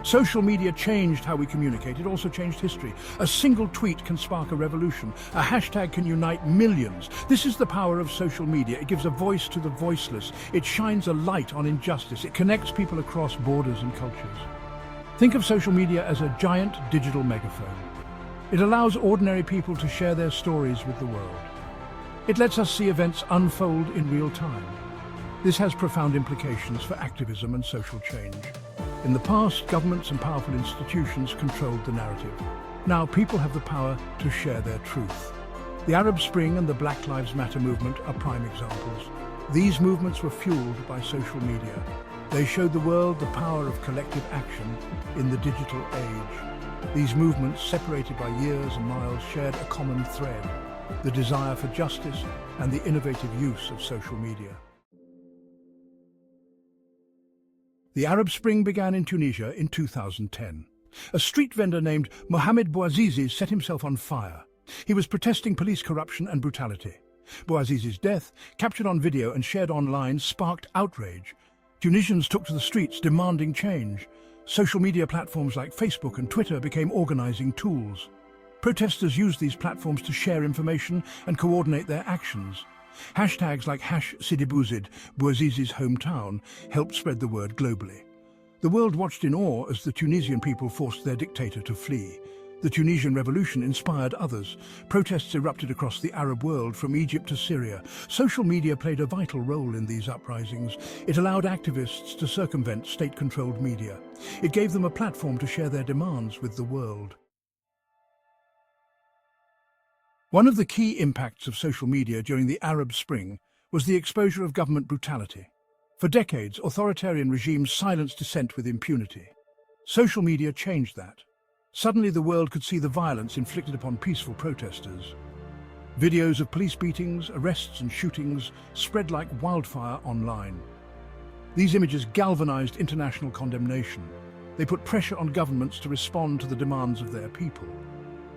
Social media changed how we communicate. It also changed history. A single tweet can spark a revolution. A hashtag can unite millions. This is the power of social media. It gives a voice to the voiceless. It shines a light on injustice. It connects people across borders and cultures. Think of social media as a giant digital megaphone. It allows ordinary people to share their stories with the world. It lets us see events unfold in real time. This has profound implications for activism and social change. In the past, governments and powerful institutions controlled the narrative. Now, people have the power to share their truth. The Arab Spring and the Black Lives Matter movement are prime examples. These movements were fueled by social media. They showed the world the power of collective action in the digital age. These movements, separated by years and miles, shared a common thread: the desire for justice and the innovative use of social media. The Arab Spring began in Tunisia in 2010. A street vendor named Mohamed Bouazizi set himself on fire. He was protesting police corruption and brutality. Bouazizi's death, captured on video and shared online, sparked outrage. Tunisians took to the streets demanding change. Social media platforms like Facebook and Twitter became organizing tools. Protesters used these platforms to share information and coordinate their actions. Hashtags like #SidiBouzid, Bouazizi's hometown, helped spread the word globally. The world watched in awe as the Tunisian people forced their dictator to flee. The Tunisian revolution inspired others. Protests erupted across the Arab world, from Egypt to Syria. Social media played a vital role in these uprisings. It allowed activists to circumvent state-controlled media. It gave them a platform to share their demands with the world. One of the key impacts of social media during the Arab Spring was the exposure of government brutality. For decades, authoritarian regimes silenced dissent with impunity. Social media changed that. Suddenly, the world could see the violence inflicted upon peaceful protesters. Videos of police beatings, arrests and shootings spread like wildfire online. These images galvanized international condemnation. They put pressure on governments to respond to the demands of their people.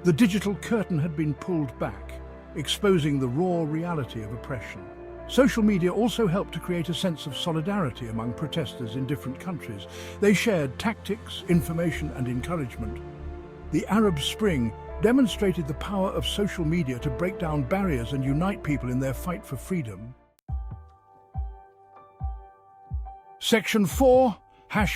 The digital curtain had been pulled back, exposing the raw reality of oppression. Social media also helped to create a sense of solidarity among protesters in different countries. They shared tactics, information and encouragement. The Arab Spring demonstrated the power of social media to break down barriers and unite people in their fight for freedom. Section 4,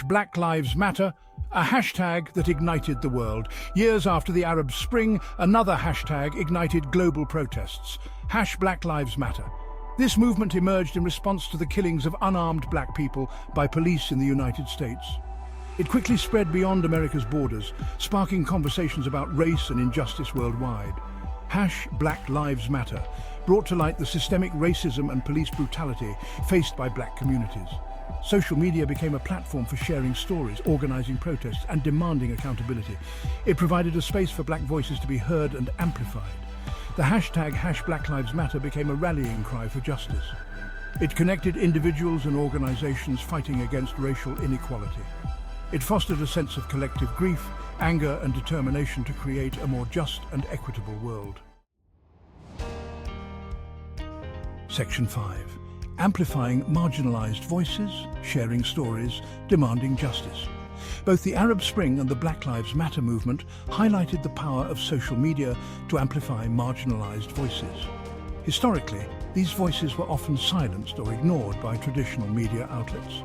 #Black Lives Matter, a hashtag that ignited the world. Years after the Arab Spring, another hashtag ignited global protests, #Black Lives Matter. This movement emerged in response to the killings of unarmed black people by police in the United States. It quickly spread beyond America's borders, sparking conversations about race and injustice worldwide. #Black Lives Matter brought to light the systemic racism and police brutality faced by black communities. Social media became a platform for sharing stories, organizing protests, and demanding accountability. It provided a space for black voices to be heard and amplified. The hashtag #Black Lives Matter became a rallying cry for justice. It connected individuals and organizations fighting against racial inequality. It fostered a sense of collective grief, anger, and determination to create a more just and equitable world. Section 5. Amplifying marginalized voices, sharing stories, demanding justice. Both the Arab Spring and the Black Lives Matter movement highlighted the power of social media to amplify marginalized voices. Historically, these voices were often silenced or ignored by traditional media outlets.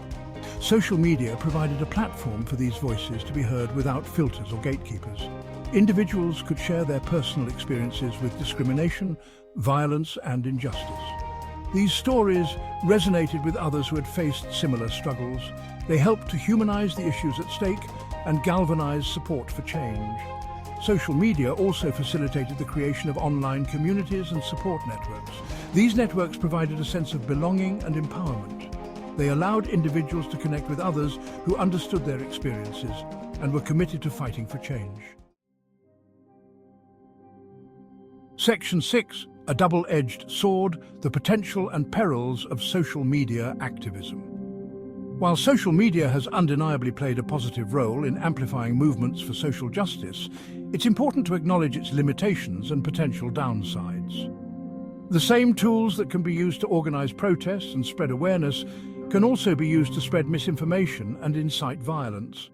Social media provided a platform for these voices to be heard without filters or gatekeepers. Individuals could share their personal experiences with discrimination, violence, and injustice. These stories resonated with others who had faced similar struggles. They helped to humanize the issues at stake and galvanize support for change. Social media also facilitated the creation of online communities and support networks. These networks provided a sense of belonging and empowerment. They allowed individuals to connect with others who understood their experiences and were committed to fighting for change. Section 6. A double-edged sword, the potential and perils of social media activism. While social media has undeniably played a positive role in amplifying movements for social justice, it's important to acknowledge its limitations and potential downsides. The same tools that can be used to organize protests and spread awareness can also be used to spread misinformation and incite violence.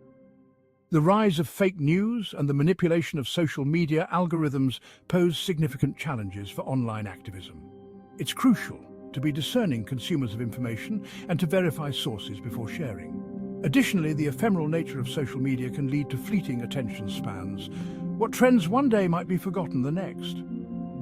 The rise of fake news and the manipulation of social media algorithms pose significant challenges for online activism. It's crucial to be discerning consumers of information and to verify sources before sharing. Additionally, the ephemeral nature of social media can lead to fleeting attention spans. What trends one day might be forgotten the next.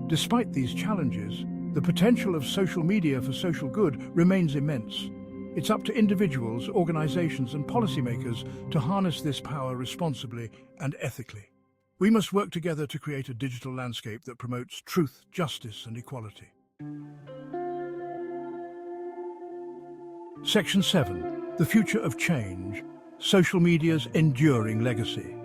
Despite these challenges, the potential of social media for social good remains immense. It's up to individuals, organizations, and policymakers to harness this power responsibly and ethically. We must work together to create a digital landscape that promotes truth, justice, and equality. Section 7. The Future of Change. Social media's enduring legacy.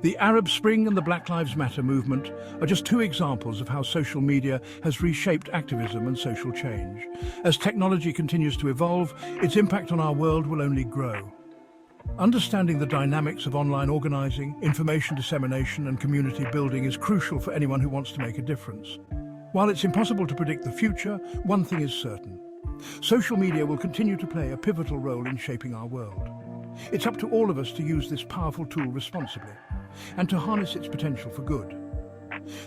The Arab Spring and the Black Lives Matter movement are just two examples of how social media has reshaped activism and social change. As technology continues to evolve, its impact on our world will only grow. Understanding the dynamics of online organizing, information dissemination, and community building is crucial for anyone who wants to make a difference. While it's impossible to predict the future, one thing is certain. Social media will continue to play a pivotal role in shaping our world. It's up to all of us to use this powerful tool responsibly and to harness its potential for good.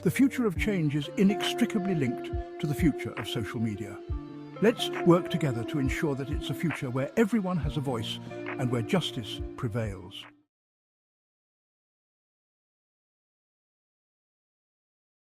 The future of change is inextricably linked to the future of social media. Let's work together to ensure that it's a future where everyone has a voice and where justice prevails.